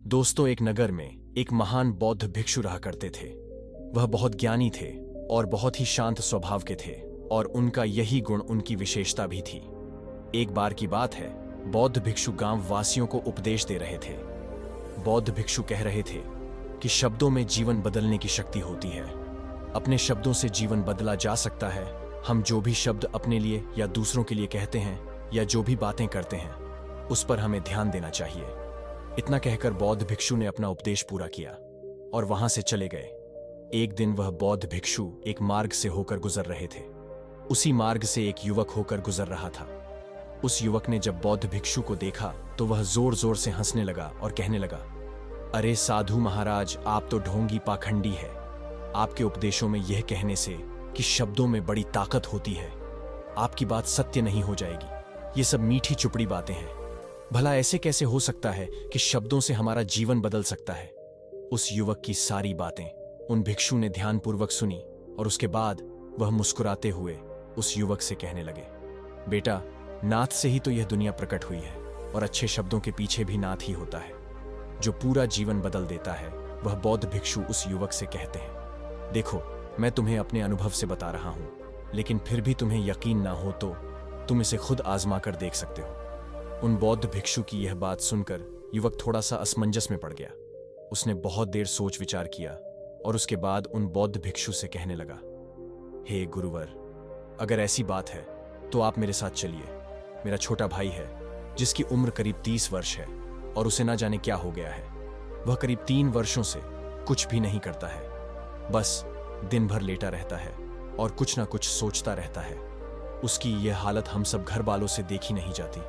दोस्तों, एक नगर में एक महान बौद्ध भिक्षु रहा करते थे। वह बहुत ज्ञानी थे और बहुत ही शांत स्वभाव के थे, और उनका यही गुण उनकी विशेषता भी थी। एक बार की बात है, बौद्ध भिक्षु गांव वासियों को उपदेश दे रहे थे। बौद्ध भिक्षु कह रहे थे कि शब्दों में जीवन बदलने की शक्ति होती है। अपने शब्दों से जीवन बदला जा सकता है। हम जो भी शब्द अपने लिए या दूसरों के लिए कहते हैं, या जो भी बातें करते हैं, उस पर हमें ध्यान देना चाहिए। इतना कहकर बौद्ध भिक्षु ने अपना उपदेश पूरा किया और वहां से चले गए। एक दिन वह बौद्ध भिक्षु एक मार्ग से होकर गुजर रहे थे। उसी मार्ग से एक युवक होकर गुजर रहा था। उस युवक ने जब बौद्ध भिक्षु को देखा तो वह जोर जोर से हंसने लगा और कहने लगा, अरे साधु महाराज, आप तो ढोंगी पाखंडी है। आपके उपदेशों में यह कहने से कि शब्दों में बड़ी ताकत होती है, आपकी बात सत्य नहीं हो जाएगी। ये सब मीठी चुपड़ी बातें हैं। भला ऐसे कैसे हो सकता है कि शब्दों से हमारा जीवन बदल सकता है? उस युवक की सारी बातें उन भिक्षु ने ध्यानपूर्वक सुनी और उसके बाद वह मुस्कुराते हुए उस युवक से कहने लगे, बेटा, नाथ से ही तो यह दुनिया प्रकट हुई है, और अच्छे शब्दों के पीछे भी नाथ ही होता है, जो पूरा जीवन बदल देता है। वह बौद्ध भिक्षु उस युवक से कहते हैं, देखो, मैं तुम्हें अपने अनुभव से बता रहा हूं, लेकिन फिर भी तुम्हें यकीन ना हो तो तुम इसे खुद आजमा कर देख सकते हो। उन बौद्ध भिक्षु की यह बात सुनकर युवक थोड़ा सा असमंजस में पड़ गया। उसने बहुत देर सोच विचार किया और उसके बाद उन बौद्ध भिक्षु से कहने लगा, हे गुरुवर, अगर ऐसी बात है तो आप मेरे साथ चलिए। मेरा छोटा भाई है जिसकी उम्र करीब 30 वर्ष है और उसे ना जाने क्या हो गया है। वह करीब 3 वर्षों से कुछ भी नहीं करता है, बस दिन भर लेटा रहता है और कुछ ना कुछ सोचता रहता है। उसकी यह हालत हम सब घर वालों से देखी नहीं जाती।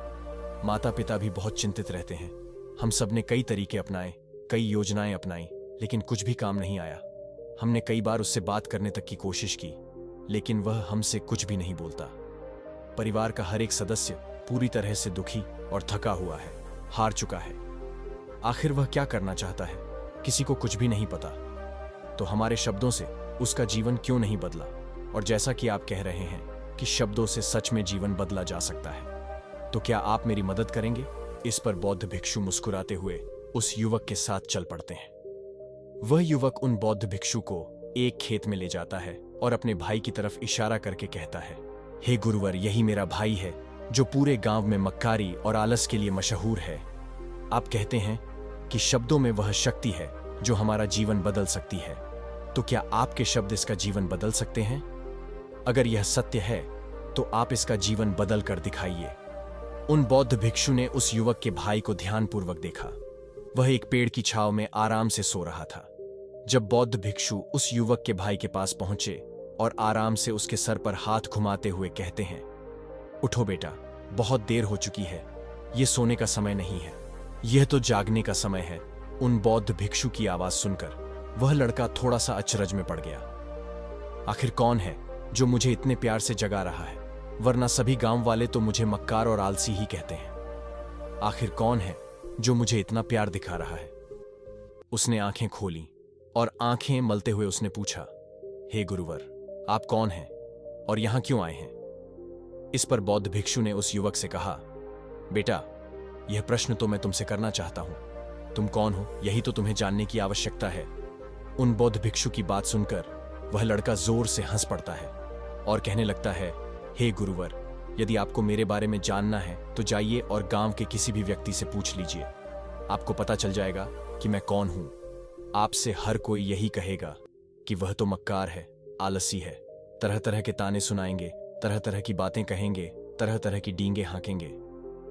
माता पिता भी बहुत चिंतित रहते हैं। हम सब ने कई तरीके अपनाए, कई योजनाएं अपनाई, लेकिन कुछ भी काम नहीं आया। हमने कई बार उससे बात करने तक की कोशिश की, लेकिन वह हमसे कुछ भी नहीं बोलता। परिवार का हर एक सदस्य पूरी तरह से दुखी और थका हुआ है, हार चुका है। आखिर वह क्या करना चाहता है, किसी को कुछ भी नहीं पता। तो हमारे शब्दों से उसका जीवन क्यों नहीं बदला? और जैसा कि आप कह रहे हैं कि शब्दों से सच में जीवन बदला जा सकता है, तो क्या आप मेरी मदद करेंगे? इस पर बौद्ध भिक्षु मुस्कुराते हुए उस युवक के साथ चल पड़ते हैं। वह युवक उन बौद्ध भिक्षु को एक खेत में ले जाता है और अपने भाई की तरफ इशारा करके कहता है, हे गुरुवर, यही मेरा भाई है जो पूरे गांव में मक्कारी और आलस के लिए मशहूर है। आप कहते हैं कि शब्दों में वह शक्ति है जो हमारा जीवन बदल सकती है, तो क्या आपके शब्द इसका जीवन बदल सकते हैं? अगर यह सत्य है तो आप इसका जीवन बदल कर दिखाइए। उन बौद्ध भिक्षु ने उस युवक के भाई को ध्यानपूर्वक देखा। वह एक पेड़ की छांव में आराम से सो रहा था। जब बौद्ध भिक्षु उस युवक के भाई के पास पहुंचे और आराम से उसके सर पर हाथ घुमाते हुए कहते हैं, उठो बेटा, बहुत देर हो चुकी है, यह सोने का समय नहीं है, यह तो जागने का समय है। उन बौद्ध भिक्षु की आवाज सुनकर वह लड़का थोड़ा सा अचरज में पड़ गया। आखिर कौन है जो मुझे इतने प्यार से जगा रहा है? वरना सभी गांव वाले तो मुझे मक्कार और आलसी ही कहते हैं। आखिर कौन है जो मुझे इतना प्यार दिखा रहा है? उसने आंखें खोली और आंखें मलते हुए उसने पूछा, हे गुरुवर, आप कौन हैं और यहां क्यों आए हैं? इस पर बौद्ध भिक्षु ने उस युवक से कहा, बेटा, यह प्रश्न तो मैं तुमसे करना चाहता हूं। तुम कौन हो, यही तो तुम्हें जानने की आवश्यकता है। उन बौद्ध भिक्षु की बात सुनकर वह लड़का जोर से हंस पड़ता है और कहने लगता है, हे गुरुवर, यदि आपको मेरे बारे में जानना है तो जाइए और गांव के किसी भी व्यक्ति से पूछ लीजिए। आपको पता चल जाएगा कि मैं कौन हूं। आपसे हर कोई यही कहेगा कि वह तो मक्कार है, आलसी है, तरह तरह के ताने सुनाएंगे, तरह तरह की बातें कहेंगे, तरह तरह की डींगे हाँकेंगे।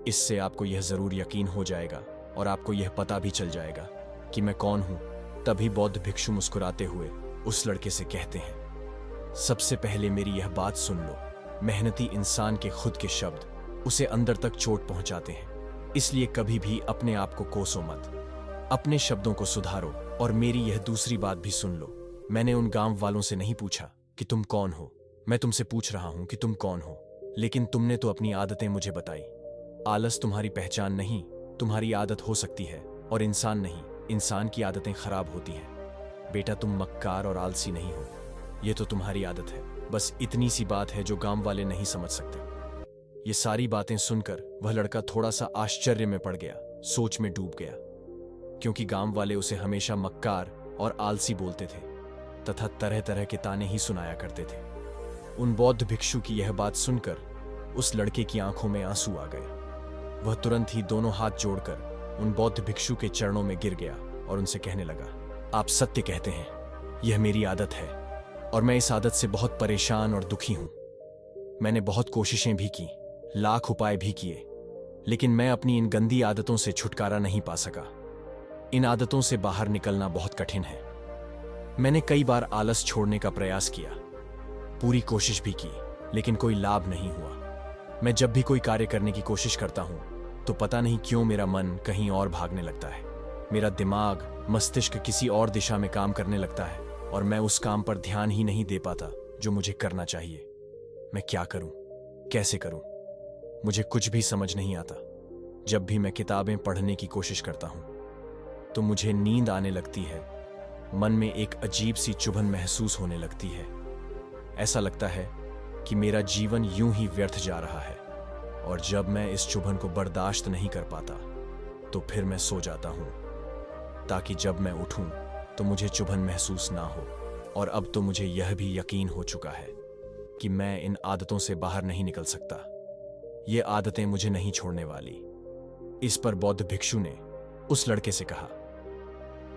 इससे आपको यह जरूर यकीन हो जाएगा और आपको यह पता भी चल जाएगा कि मैं कौन हूं। तभी बौद्ध भिक्षु मुस्कुराते हुए उस लड़के से कहते हैं, सबसे पहले मेरी यह बात सुन लो। मेहनती इंसान के खुद के शब्द उसे अंदर तक चोट पहुंचाते हैं, इसलिए कभी भी अपने आप को कोसो मत। अपने शब्दों को सुधारो। और मेरी यह दूसरी बात भी सुन लो। मैंने उन गांव वालों से नहीं पूछा कि तुम कौन हो, मैं तुमसे पूछ रहा हूं कि तुम कौन हो। लेकिन तुमने तो अपनी आदतें मुझे बताई। आलस तुम्हारी पहचान नहीं, तुम्हारी आदत हो सकती है, और इंसान नहीं, इंसान की आदतें खराब होती हैं। बेटा, तुम मक्कार और आलसी नहीं हो, यह तो तुम्हारी आदत है। बस इतनी सी बात है जो गांव वाले नहीं समझ सकते। ये सारी बातें सुनकर वह लड़का थोड़ा सा आश्चर्य में पड़ गया, सोच में डूब गया। क्योंकि गांव वाले उसे हमेशा मक्कार और आलसी बोलते थे तथा तरह तरह के ताने ही सुनाया करते थे। उन बौद्ध भिक्षु की यह बात सुनकर उस लड़के की आंखों में आंसू आ गए। वह तुरंत ही दोनों हाथ जोड़कर उन बौद्ध भिक्षु के चरणों में गिर गया और उनसे कहने लगा, आप सत्य कहते हैं, यह मेरी आदत है और मैं इस आदत से बहुत परेशान और दुखी हूं। मैंने बहुत कोशिशें भी की, लाख उपाय भी किए, लेकिन मैं अपनी इन गंदी आदतों से छुटकारा नहीं पा सका। इन आदतों से बाहर निकलना बहुत कठिन है। मैंने कई बार आलस छोड़ने का प्रयास किया, पूरी कोशिश भी की, लेकिन कोई लाभ नहीं हुआ। मैं जब भी कोई कार्य करने की कोशिश करता हूं तो पता नहीं क्यों मेरा मन कहीं और भागने लगता है। मेरा दिमाग, मस्तिष्क किसी और दिशा में काम करने लगता है और मैं उस काम पर ध्यान ही नहीं दे पाता जो मुझे करना चाहिए। मैं क्या करूं, कैसे करूं, मुझे कुछ भी समझ नहीं आता। जब भी मैं किताबें पढ़ने की कोशिश करता हूं तो मुझे नींद आने लगती है। मन में एक अजीब सी चुभन महसूस होने लगती है। ऐसा लगता है कि मेरा जीवन यूं ही व्यर्थ जा रहा है, और जब मैं इस चुभन को बर्दाश्त नहीं कर पाता तो फिर मैं सो जाता हूं, ताकि जब मैं उठूं तो मुझे चुभन महसूस ना हो। और अब तो मुझे यह भी यकीन हो चुका है कि मैं इन आदतों से बाहर नहीं निकल सकता। ये आदतें मुझे नहीं छोड़ने वाली। इस पर बौद्ध भिक्षु ने उस लड़के से कहा,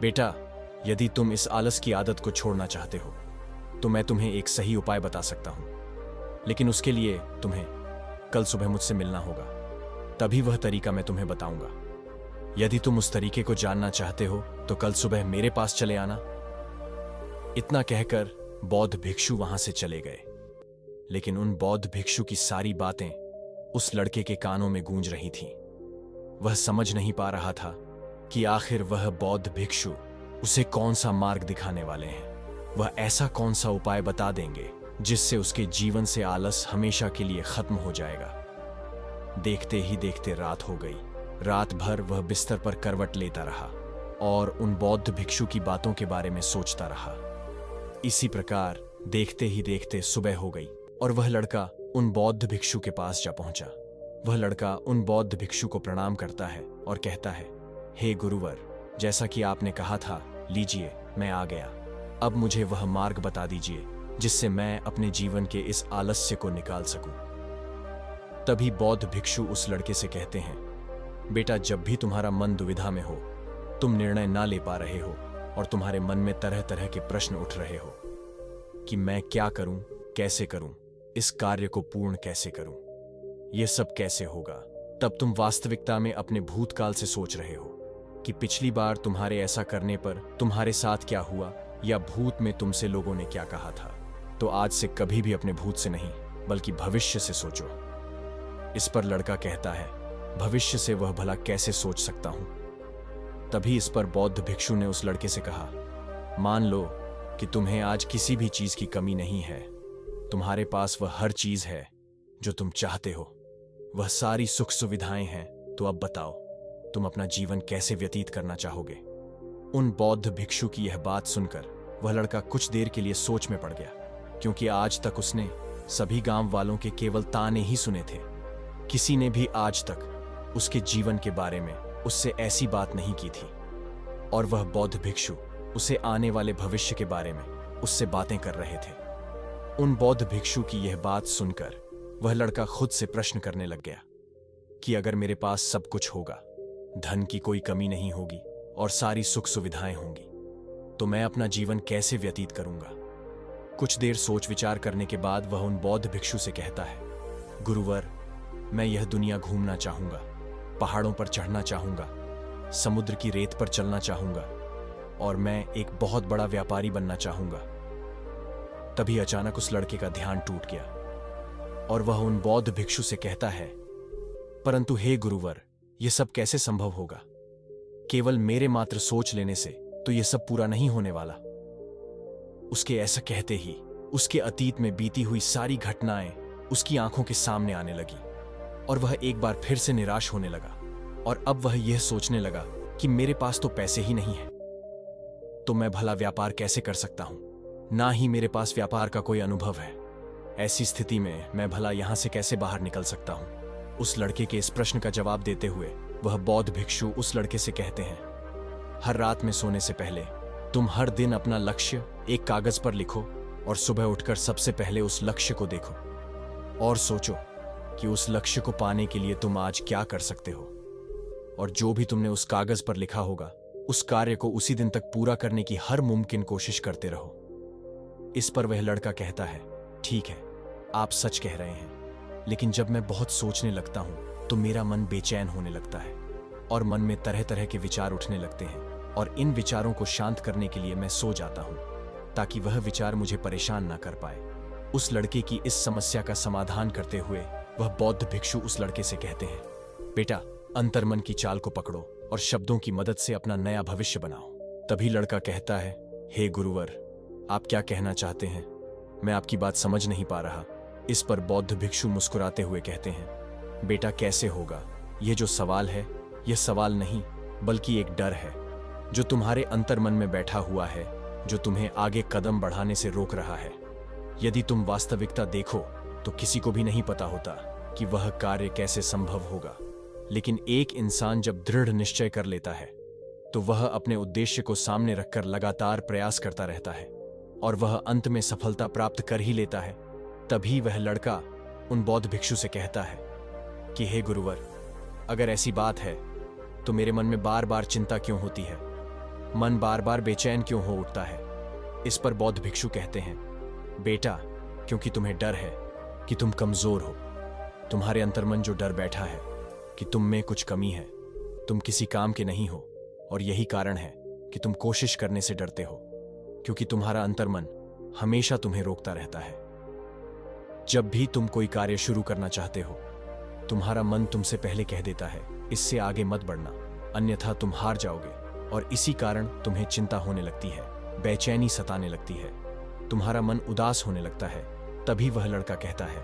बेटा, यदि तुम इस आलस की आदत को छोड़ना चाहते हो तो मैं तुम्हें एक सही उपाय बता सकता हूं, लेकिन उसके लिए तुम्हें कल सुबह मुझसे मिलना होगा, तभी वह तरीका मैं तुम्हें बताऊंगा। यदि तुम उस तरीके को जानना चाहते हो तो कल सुबह मेरे पास चले आना। इतना कहकर बौद्ध भिक्षु वहां से चले गए, लेकिन उन बौद्ध भिक्षु की सारी बातें उस लड़के के कानों में गूंज रही थीं। वह समझ नहीं पा रहा था कि आखिर वह बौद्ध भिक्षु उसे कौन सा मार्ग दिखाने वाले हैं। वह ऐसा कौन सा उपाय बता देंगे जिससे उसके जीवन से आलस हमेशा के लिए खत्म हो जाएगा। देखते ही देखते रात हो गई। रात भर वह बिस्तर पर करवट लेता रहा और उन बौद्ध भिक्षु की बातों के बारे में सोचता रहा। इसी प्रकार देखते ही देखते सुबह हो गई और वह लड़का उन बौद्ध भिक्षु के पास जा पहुंचा। वह लड़का उन बौद्ध भिक्षु को प्रणाम करता है और कहता है, हे गुरुवर, जैसा कि आपने कहा था, लीजिए मैं आ गया। अब मुझे वह मार्ग बता दीजिए जिससे मैं अपने जीवन के इस आलस्य को निकाल सकूं। तभी बौद्ध भिक्षु उस लड़के से कहते हैं, बेटा, जब भी तुम्हारा मन दुविधा में हो, तुम निर्णय ना ले पा रहे हो और तुम्हारे मन में तरह तरह के प्रश्न उठ रहे हो कि मैं क्या करूं, कैसे करूं, इस कार्य को पूर्ण कैसे करूं, यह सब कैसे होगा, तब तुम वास्तविकता में अपने भूतकाल से सोच रहे हो कि पिछली बार तुम्हारे ऐसा करने पर तुम्हारे साथ क्या हुआ या भूत में तुमसे लोगों ने क्या कहा था। तो आज से कभी भी अपने भूत से नहीं बल्कि भविष्य से सोचो। इस पर लड़का कहता है, भविष्य से वह भला कैसे सोच सकता हूं। तभी इस पर बौद्ध भिक्षु ने उस लड़के से कहा, मान लो कि तुम्हें आज किसी भी चीज की कमी नहीं है। तुम्हारे पास वह हर चीज है जो तुम चाहते हो, वह सारी सुख सुविधाएं हैं। तो अब बताओ, तुम अपना जीवन कैसे व्यतीत करना चाहोगे। उन बौद्ध भिक्षु की यह बात सुनकर वह लड़का कुछ देर के लिए सोच में पड़ गया, क्योंकि आज तक उसने सभी गांव वालों के केवल ताने ही सुने थे। किसी ने भी आज तक उसके जीवन के बारे में उससे ऐसी बात नहीं की थी, और वह बौद्ध भिक्षु उसे आने वाले भविष्य के बारे में उससे बातें कर रहे थे। उन बौद्ध भिक्षु की यह बात सुनकर वह लड़का खुद से प्रश्न करने लग गया कि अगर मेरे पास सब कुछ होगा, धन की कोई कमी नहीं होगी और सारी सुख सुविधाएं होंगी, तो मैं अपना जीवन कैसे व्यतीत करूंगा। कुछ देर सोच विचार करने के बाद वह उन बौद्ध भिक्षु से कहता है, गुरुवर, मैं यह दुनिया घूमना चाहूंगा, पहाड़ों पर चढ़ना चाहूंगा, समुद्र की रेत पर चलना चाहूंगा और मैं एक बहुत बड़ा व्यापारी बनना चाहूंगा। तभी अचानक उस लड़के का ध्यान टूट गया और वह उन बौद्ध भिक्षु से कहता है, परंतु हे गुरुवर, यह सब कैसे संभव होगा। केवल मेरे मात्र सोच लेने से तो यह सब पूरा नहीं होने वाला। उसके ऐसा कहते ही उसके अतीत में बीती हुई सारी घटनाएं उसकी आंखों के सामने आने लगी और वह एक बार फिर से निराश होने लगा। और अब वह यह सोचने लगा कि मेरे पास तो पैसे ही नहीं है, तो मैं भला व्यापार कैसे कर सकता हूं। ना ही मेरे पास व्यापार का कोई अनुभव है। ऐसी स्थिति में मैं भला यहां से कैसे बाहर निकल सकता हूं। उस लड़के के इस प्रश्न का जवाब देते हुए वह बौद्ध भिक्षु उस लड़के से कहते हैं, हर रात में सोने से पहले तुम हर दिन अपना लक्ष्य एक कागज पर लिखो और सुबह उठकर सबसे पहले उस लक्ष्य को देखो और सोचो कि उस लक्ष्य को पाने के लिए तुम आज क्या कर सकते हो। और जो भी तुमने उस कागज पर लिखा होगा उस कार्य को उसी दिन तक पूरा करने की हर मुमकिन कोशिश करते रहो। इस पर वह लड़का कहता है, ठीक है, आप सच कह रहे हैं, लेकिन जब मैं बहुत सोचने लगता हूं तो मेरा मन बेचैन होने लगता है और मन में तरह तरह के विचार उठने लगते हैं और इन विचारों को शांत करने के लिए मैं सो जाता हूं ताकि वह विचार मुझे परेशान ना कर पाए। उस लड़के की इस समस्या का समाधान करते हुए वह बौद्ध भिक्षु उस लड़के से कहते हैं, बेटा, अंतर्मन की चाल को पकड़ो और शब्दों की मदद से अपना नया भविष्य बनाओ। तभी लड़का कहता है, हे गुरुवर, आप क्या कहना चाहते हैं? मैं आपकी बात समझ नहीं पा रहा। इस पर बौद्ध भिक्षु मुस्कुराते हुए कहते हैं, बेटा, कैसे होगा? यह जो सवाल है यह सवाल नहीं बल्कि एक डर है जो तुम्हारे अंतर्मन में बैठा हुआ है, जो तुम्हें आगे कदम बढ़ाने से रोक रहा है। यदि तुम वास्तविकता देखो तो किसी को भी नहीं पता होता कि वह कार्य कैसे संभव होगा, लेकिन एक इंसान जब दृढ़ निश्चय कर लेता है तो वह अपने उद्देश्य को सामने रखकर लगातार प्रयास करता रहता है और वह अंत में सफलता प्राप्त कर ही लेता है। तभी वह लड़का उन बौद्ध भिक्षु से कहता है कि हे गुरुवर, अगर ऐसी बात है तो मेरे मन में बार बार चिंता क्यों होती है? मन बार बार बेचैन क्यों हो उठता है? इस पर बौद्ध भिक्षु कहते हैं, बेटा, क्योंकि तुम्हें डर है कि तुम कमजोर हो। तुम्हारे अंतर्मन जो डर बैठा है कि तुम में कुछ कमी है, तुम किसी काम के नहीं हो, और यही कारण है कि तुम कोशिश करने से डरते हो, क्योंकि तुम्हारा अंतर्मन हमेशा तुम्हें रोकता रहता है। जब भी तुम कोई कार्य शुरू करना चाहते हो, तुम्हारा मन तुमसे पहले कह देता है, इससे आगे मत बढ़ना, अन्यथा तुम हार जाओगे, और इसी कारण तुम्हें चिंता होने लगती है, बेचैनी सताने लगती है, तुम्हारा मन उदास होने लगता है। तभी वह लड़का कहता है,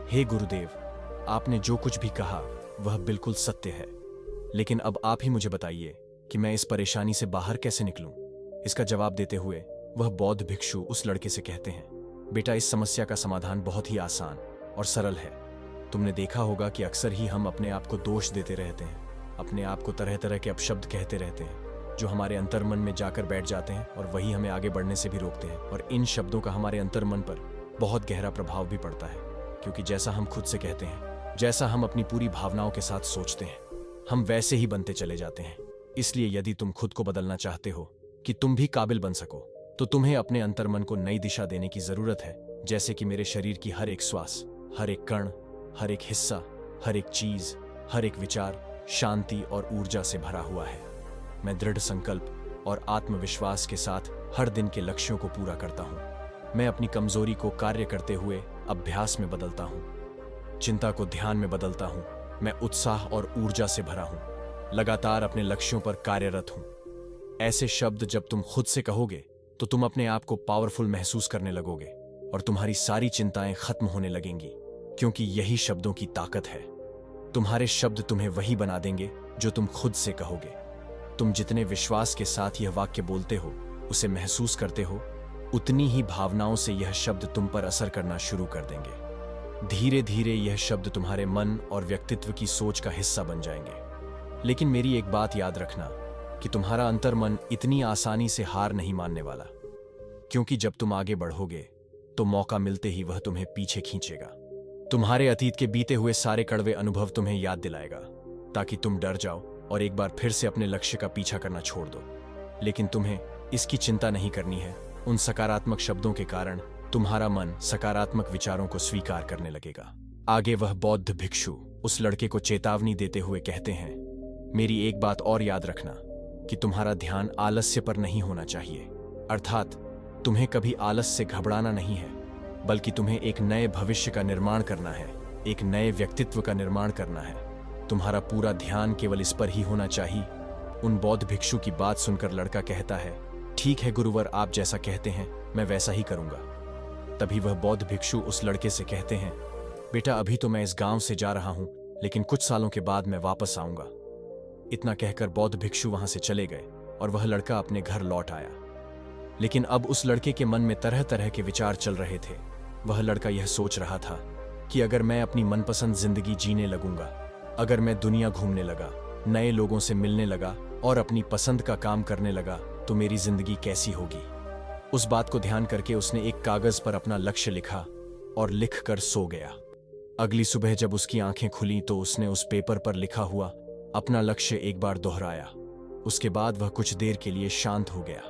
हे गुरुदेव, आपने जो कुछ भी कहा वह बिल्कुल सत्य है, लेकिन अब आप ही मुझे बताइए कि मैं इस परेशानी से बाहर कैसे निकलूं। इसका जवाब देते हुए वह बौद्ध भिक्षु उस लड़के से कहते हैं, बेटा, इस समस्या का समाधान बहुत ही आसान और सरल है। तुमने देखा होगा कि अक्सर ही हम अपने आप को दोष देते रहते हैं, अपने आप को तरह तरह के अपशब्द कहते रहते हैं जो हमारे अंतर्मन में जाकर बैठ जाते हैं और वही हमें आगे बढ़ने से भी रोकते हैं। और इन शब्दों का हमारे अंतर्मन पर बहुत गहरा प्रभाव भी पड़ता है, क्योंकि जैसा हम खुद से कहते हैं, जैसा हम अपनी पूरी भावनाओं के साथ सोचते हैं, हम वैसे ही बनते चले जाते हैं। इसलिए यदि तुम खुद को बदलना चाहते हो कि तुम भी काबिल बन सको, तो तुम्हें अपने अंतर्मन को नई दिशा देने की जरूरत है। जैसे कि मेरे शरीर की हर एक श्वास, हर एक कण, हर एक हिस्सा, हर एक चीज, हर एक विचार शांति और ऊर्जा से भरा हुआ है। मैं दृढ़ संकल्प और आत्मविश्वास के साथ हर दिन के लक्ष्यों को पूरा करता हूं। मैं अपनी कमजोरी को कार्य करते हुए अभ्यास में बदलता हूं, चिंता को ध्यान में बदलता हूं। मैं उत्साह और ऊर्जा से भरा हूं, लगातार अपने लक्ष्यों पर कार्यरत हूं। ऐसे शब्द जब तुम खुद से कहोगे तो तुम अपने आप को पावरफुल महसूस करने लगोगे और तुम्हारी सारी चिंताएं खत्म होने लगेंगी, क्योंकि यही शब्दों की ताकत है। तुम्हारे शब्द तुम्हें वही बना देंगे जो तुम खुद से कहोगे। तुम जितने विश्वास के साथ यह वाक्य बोलते हो, उसे महसूस करते हो, उतनी ही भावनाओं से यह शब्द तुम पर असर करना शुरू कर देंगे। धीरे धीरे यह शब्द तुम्हारे मन और व्यक्तित्व की सोच का हिस्सा बन जाएंगे। लेकिन मेरी एक बात याद रखना कि तुम्हारा अंतर्मन इतनी आसानी से हार नहीं मानने वाला, क्योंकि जब तुम आगे बढ़ोगे तो मौका मिलते ही वह तुम्हें पीछे खींचेगा। तुम्हारे अतीत के बीते हुए सारे कड़वे अनुभव तुम्हें याद दिलाएगा, ताकि तुम डर जाओ और एक बार फिर से अपने लक्ष्य का पीछा करना छोड़ दो। लेकिन तुम्हें इसकी चिंता नहीं करनी है। उन सकारात्मक शब्दों के कारण तुम्हारा मन सकारात्मक विचारों को स्वीकार करने लगेगा। आगे वह बौद्ध भिक्षु उस लड़के को चेतावनी देते हुए कहते हैं, मेरी एक बात और याद रखना कि तुम्हारा ध्यान आलस्य पर नहीं होना चाहिए। अर्थात तुम्हें कभी आलस से घबराना नहीं है, बल्कि तुम्हें एक नए भविष्य का निर्माण करना है, एक नए व्यक्तित्व का निर्माण करना है। तुम्हारा पूरा ध्यान केवल इस पर ही होना चाहिए। उन बौद्ध भिक्षु की बात सुनकर लड़का कहता है, ठीक है गुरुवर, आप जैसा कहते हैं मैं वैसा ही करूंगा। तभी वह बौद्ध भिक्षु उस लड़के से कहते हैं, बेटा, अभी तो मैं इस गांव से जा रहा हूं, लेकिन कुछ सालों के बाद मैं वापस आऊंगा। इतना कहकर बौद्ध भिक्षु वहां से चले गए और वह लड़का अपने घर लौट आया। लेकिन अब उस लड़के के मन में तरह तरह के विचार चल रहे थे। वह लड़का यह सोच रहा था कि अगर मैं अपनी मनपसंद जिंदगी जीने लगूंगा, अगर मैं दुनिया घूमने लगा, नए लोगों से मिलने लगा और अपनी पसंद का काम करने लगा तो मेरी जिंदगी कैसी होगी। उस बात को ध्यान करके उसने एक कागज पर अपना लक्ष्य लिखा और लिख कर सो गया। अगली सुबह जब उसकी आंखें खुली तो उसने उस पेपर पर लिखा हुआ अपना लक्ष्य एक बार दोहराया। उसके बाद वह कुछ देर के लिए शांत हो गया।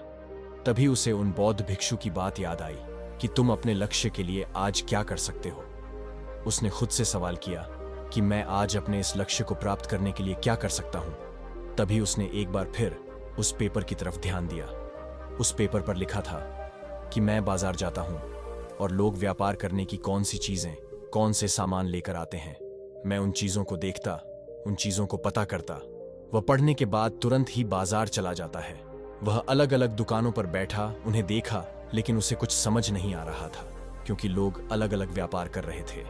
तभी उसे उन बौद्ध भिक्षु की बात याद आई कि तुम अपने लक्ष्य के लिए आज क्या कर सकते हो। उसने खुद से सवाल किया कि मैं आज अपने इस लक्ष्य को प्राप्त करने के लिए क्या कर सकता हूं। तभी उसने एक बार फिर उस पेपर की तरफ ध्यान दिया। उस पेपर पर लिखा था कि मैं बाजार जाता हूं और लोग व्यापार करने की कौन सी चीजें, कौन से सामान लेकर आते हैं, मैं उन चीजों को देखता, उन चीजों को पता करता। वह पढ़ने के बाद तुरंत ही बाजार चला जाता है। वह अलग अलग दुकानों पर बैठा, उन्हें देखा, लेकिन उसे कुछ समझ नहीं आ रहा था क्योंकि लोग अलग अलग व्यापार कर रहे थे,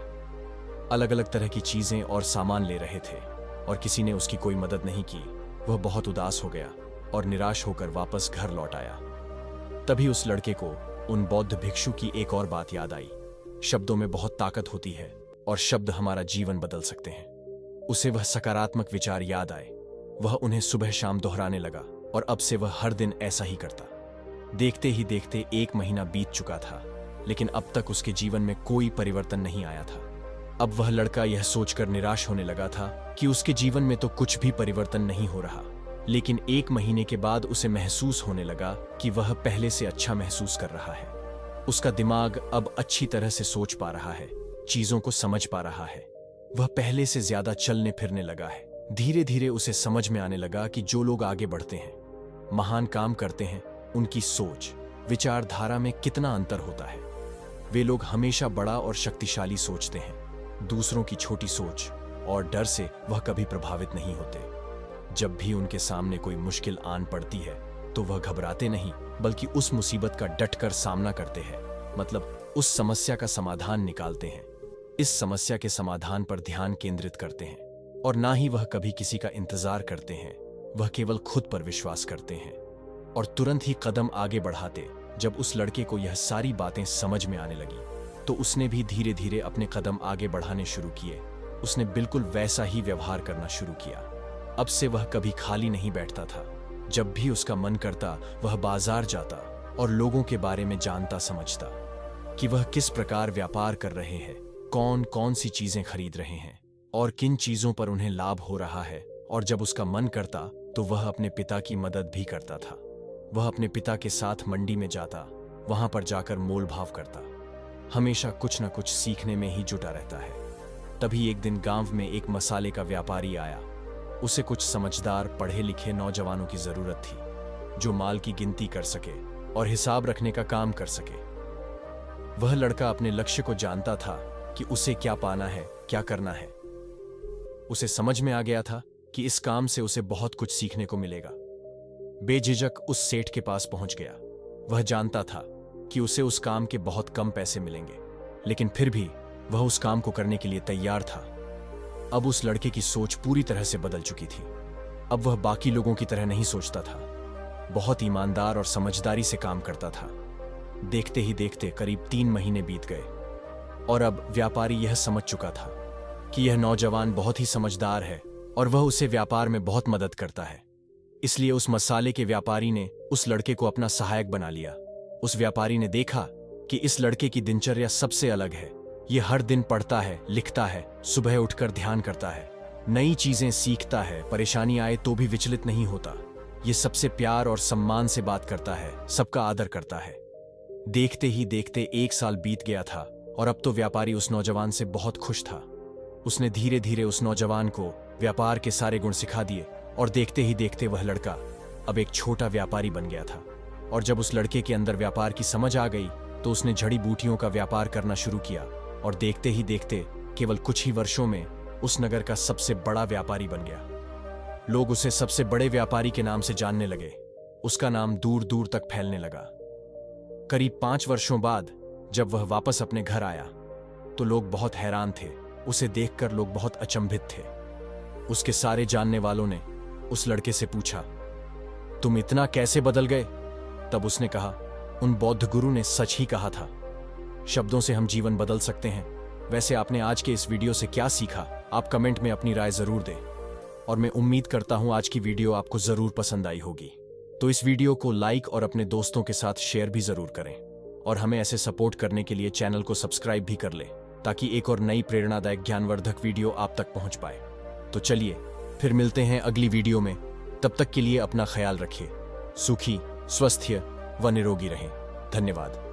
अलग अलग तरह की चीजें और सामान ले रहे थे और किसी ने उसकी कोई मदद नहीं की। वह बहुत उदास हो गया और निराश होकर वापस घर लौट आया। तभी उस लड़के को उन बौद्ध भिक्षु की एक और बात याद आई। शब्दों में बहुत ताकत होती है और शब्द हमारा जीवन बदल सकते हैं। उसे वह सकारात्मक विचार याद आए। वह उन्हें सुबह शाम दोहराने लगा और अब से वह हर दिन ऐसा ही करता। देखते ही देखते 1 महीना बीत चुका था, लेकिन अब तक उसके जीवन में कोई परिवर्तन नहीं आया था। अब वह लड़का यह सोचकर निराश होने लगा था कि उसके जीवन में तो कुछ भी परिवर्तन नहीं हो रहा। लेकिन 1 महीने के बाद उसे महसूस होने लगा कि वह पहले से अच्छा महसूस कर रहा है। उसका दिमाग अब अच्छी तरह से सोच पा रहा है, चीजों को समझ पा रहा है। वह पहले से ज्यादा चलने फिरने लगा है। धीरे धीरे उसे समझ में आने लगा कि जो लोग आगे बढ़ते हैं, महान काम करते हैं, उनकी सोच, विचारधारा में कितना अंतर होता है। वे लोग हमेशा बड़ा और शक्तिशाली सोचते हैं। दूसरों की छोटी सोच और डर से वह कभी प्रभावित नहीं होते। जब भी उनके सामने कोई मुश्किल आन पड़ती है तो वह घबराते नहीं, बल्कि उस मुसीबत का डटकर सामना करते हैं। मतलब उस समस्या का समाधान निकालते हैं, इस समस्या के समाधान पर ध्यान केंद्रित करते हैं। और ना ही वह कभी किसी का इंतजार करते हैं, वह केवल खुद पर विश्वास करते हैं और तुरंत ही कदम आगे बढ़ाते। जब उस लड़के को यह सारी बातें समझ में आने लगी तो उसने भी धीरे धीरे अपने कदम आगे बढ़ाने शुरू किए। उसने बिल्कुल वैसा ही व्यवहार करना शुरू किया। अब से वह कभी खाली नहीं बैठता था। जब भी उसका मन करता वह बाजार जाता और लोगों के बारे में जानता समझता कि वह किस प्रकार व्यापार कर रहे हैं, कौन कौन सी चीजें खरीद रहे हैं और किन चीजों पर उन्हें लाभ हो रहा है। और जब उसका मन करता तो वह अपने पिता की मदद भी करता था। वह अपने पिता के साथ मंडी में जाता, वहां पर जाकर मोल भाव करता, हमेशा कुछ न कुछ सीखने में ही जुटा रहता है। तभी एक दिन गांव में एक मसाले का व्यापारी आया। उसे कुछ समझदार पढ़े लिखे नौजवानों की जरूरत थी जो माल की गिनती कर सके और हिसाब रखने का काम कर सके। वह लड़का अपने लक्ष्य को जानता था कि उसे क्या पाना है, क्या करना है। उसे समझ में आ गया था कि इस काम से उसे बहुत कुछ सीखने को मिलेगा। बेझिझक उस सेठ के पास पहुंच गया। वह जानता था कि उसे उस काम के बहुत कम पैसे मिलेंगे, लेकिन फिर भी वह उस काम को करने के लिए तैयार था। अब उस लड़के की सोच पूरी तरह से बदल चुकी थी। अब वह बाकी लोगों की तरह नहीं सोचता था, बहुत ईमानदार और समझदारी से काम करता था। देखते ही देखते करीब 3 महीने बीत गए और अब व्यापारी यह समझ चुका था कि यह नौजवान बहुत ही समझदार है और वह उसे व्यापार में बहुत मदद करता है। इसलिए उस मसाले के व्यापारी ने उस लड़के को अपना सहायक बना लिया। उस व्यापारी ने देखा कि इस लड़के की दिनचर्या सबसे अलग है। ये हर दिन पढ़ता है, लिखता है, सुबह उठकर ध्यान करता है, नई चीजें सीखता है, परेशानी आए तो भी विचलित नहीं होता। ये सबसे प्यार और सम्मान से बात करता है, सबका आदर करता है। देखते ही देखते 1 साल बीत गया था और अब तो व्यापारी उस नौजवान से बहुत खुश था। उसने धीरे धीरे उस नौजवान को व्यापार के सारे गुण सिखा दिए और देखते ही देखते वह लड़का अब एक छोटा व्यापारी बन गया था। और जब उस लड़के के अंदर व्यापार की समझ आ गई तो उसने जड़ी बूटियों का व्यापार करना शुरू किया और देखते ही देखते केवल कुछ ही वर्षों में उस नगर का सबसे बड़ा व्यापारी बन गया। लोग उसे सबसे बड़े व्यापारी के नाम से जानने लगे। उसका नाम दूर दूर तक फैलने लगा। करीब 5 वर्षों बाद जब वह वापस अपने घर आया तो लोग बहुत हैरान थे। उसे देखकर लोग बहुत अचंभित थे। उसके सारे जानने वालों ने उस लड़के से पूछा, तुम इतना कैसे बदल गए? तब उसने कहा, उन बौद्ध गुरु ने सच ही कहा था, शब्दों से हम जीवन बदल सकते हैं। वैसे आपने आज के इस वीडियो से क्या सीखा? आप कमेंट में अपनी राय जरूर दें और मैं उम्मीद करता हूं आज की वीडियो आपको जरूर पसंद आई होगी। तो इस वीडियो को लाइक और अपने दोस्तों के साथ शेयर भी जरूर करें और हमें ऐसे सपोर्ट करने के लिए चैनल को सब्सक्राइब भी कर लें ताकि एक और नई प्रेरणादायक ज्ञानवर्धक वीडियो आप तक पहुंच पाए। तो चलिए फिर मिलते हैं अगली वीडियो में। तब तक के लिए अपना ख्याल रखिए, सुखी, स्वस्थ व निरोगी रहें। धन्यवाद।